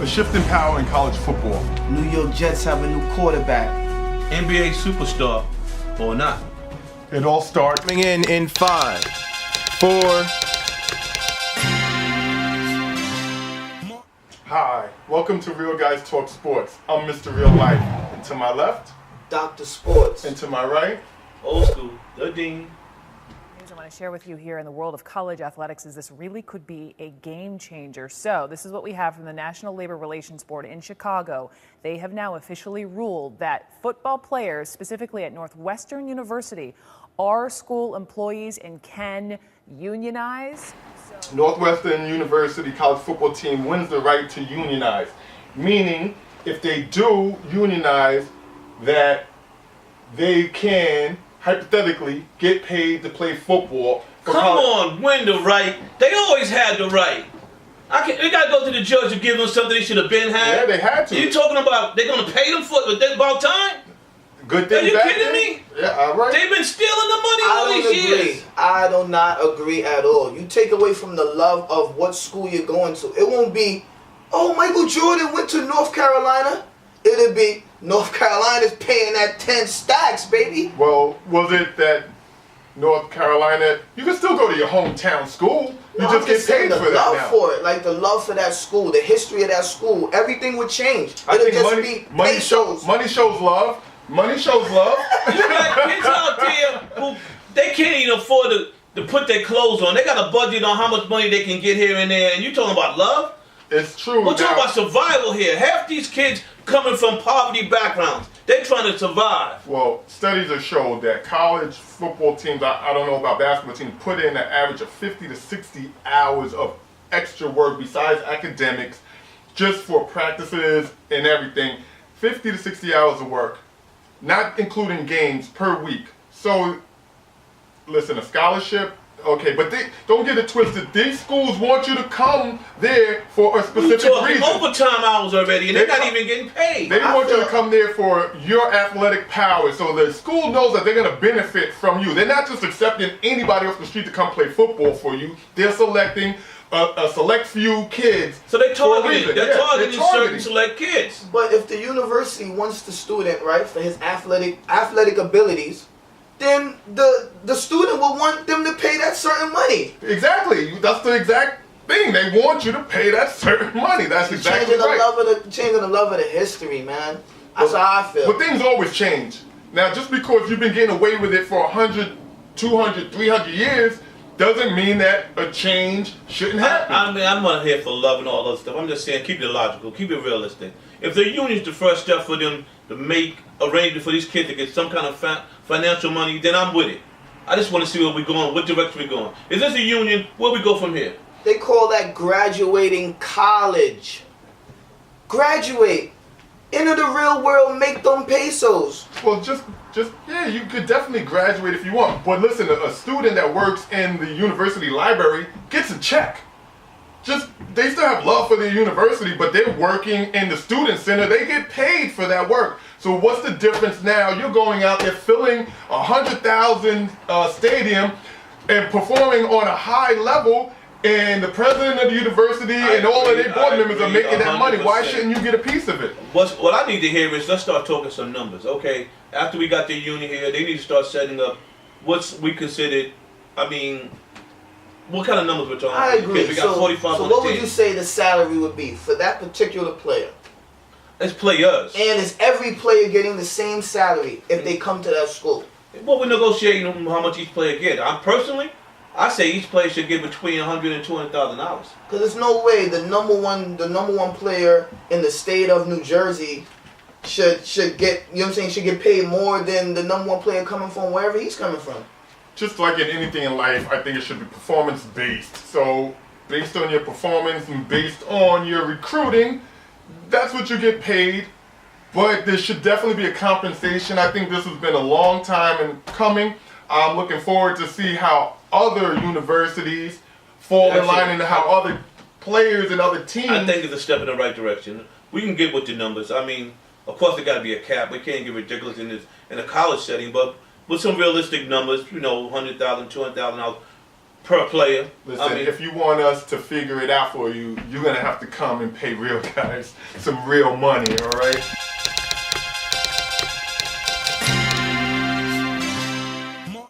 A shift in power in college football. New York Jets have a new quarterback. NBA superstar or not. It all starts Coming in 5, 4. Hi, welcome to Real Guys Talk Sports. I'm Mr. Real Life. And to my left, Dr. Sports. and to my right, Old school, the Dean. News I want to share with you here in the world of college athletics is this really could be a game changer. So this is what we have from the National Labor Relations Board in Chicago. They have now officially ruled that football players, specifically at Northwestern University, are school employees and can unionize. Northwestern University college football team wins the right to unionize. Meaning, if they do unionize, that they can hypothetically get paid to play football. Come on, win the right. They always had the right. They got to go to the judge to give them something they should have been had. Yeah, they had to. You talking about they're going to pay them for it? About time? Good thing. Are you back kidding then? me? Yeah, all right. They've been stealing the money all I these don't agree. years. I do not agree at all. You take away from the love of what school you're going to. It won't be, oh, Michael Jordan went to North Carolina. It'll be, North Carolina's paying that 10 stacks, baby. Well, was it that North Carolina? You can still go to your hometown school. You No, just I'm get saying paid the for that love now. for it, like the love for that school, the history of that school, everything would change. I It'll think just money, be money pesos. shows love. Money shows love. You got kids out there who they can't even afford to put their clothes on. They got a budget on how much money they can get here and there, and you talking about love? It's true. We're talking now. about survival here. Half these kids coming from poverty backgrounds. They're trying to survive. Well, studies have showed that college football teams, I don't know about basketball teams, put in an average of 50 to 60 hours of extra work besides academics, just for practices and everything. 50 to 60 hours of work, not including games per week. So, listen, a scholarship, okay, but they don't get it twisted. These schools want you to come there for a We're specific talking reason. overtime hours already, and they're not They- even getting paid. They I want you to feel- come there for your athletic power, so the school knows that they're going to benefit from you. They're not just accepting anybody off the street to come play football for you. They're selecting a select few kids. So they're for a targeting. reason. They're Yeah, targeting they're targeting. certain select kids. But if the university wants the student, right, for his athletic abilities, then the student will want them to pay that certain money. Exactly. That's the exact thing. They want you to pay that certain money. That's exactly Changing the right. love of the history, man. That's how I feel. But things always change. Now, just because you've been getting away with it for 100, 200, 300 years, doesn't mean that a change shouldn't happen. I mean, I'm not here for love and all that stuff. I'm just saying, keep it logical, keep it realistic. If the union's the first step for them to make arrangements for these kids to get some kind of financial money, then I'm with it. I just want to see where we're going, what direction we're going. Is this a union? Where we go from here? They call that graduating college. Graduate. Enter the real world, make them pesos. Well, just yeah, you could definitely graduate if you want. But listen, a student that works in the university library gets a check. They still have love for their university, but they're working in the student center. They get paid for that work. So what's the difference now? You're going out there filling 100,000 stadium and performing on a high level, and the president of the university and all of their board members are making that money. Why 100%. shouldn't you get a piece of it? What I need to hear is, let's start talking some numbers. Okay, after we got the union here, they need to start setting up what's we considered, I mean, what kind of numbers we're talking I about? agree. We got 45 so on what the would team. you say the salary would be for that particular player? Let's play us. And is every player getting the same salary if they come to that school? Well, we're negotiating how much each player get. I say each player should get between $100,000 and $200,000. Because there's no way the number one player in the state of New Jersey should get, you know what I'm saying, should get paid more than the number one player coming from wherever he's coming from. Just like in anything in life, I think it should be performance based. So based on your performance and based on your recruiting, that's what you get paid. But there should definitely be a compensation. I think this has been a long time in coming. I'm looking forward to see how other universities fall in line into how other players and other teams. I think it's a step in the right direction. We can get with the numbers. I mean, of course, there got to be a cap. We can't get ridiculous in a college setting, but with some realistic numbers, $100,000, $200,000 per player. Listen, I mean, if you want us to figure it out for you, you're gonna have to come and pay real guys some real money, all right?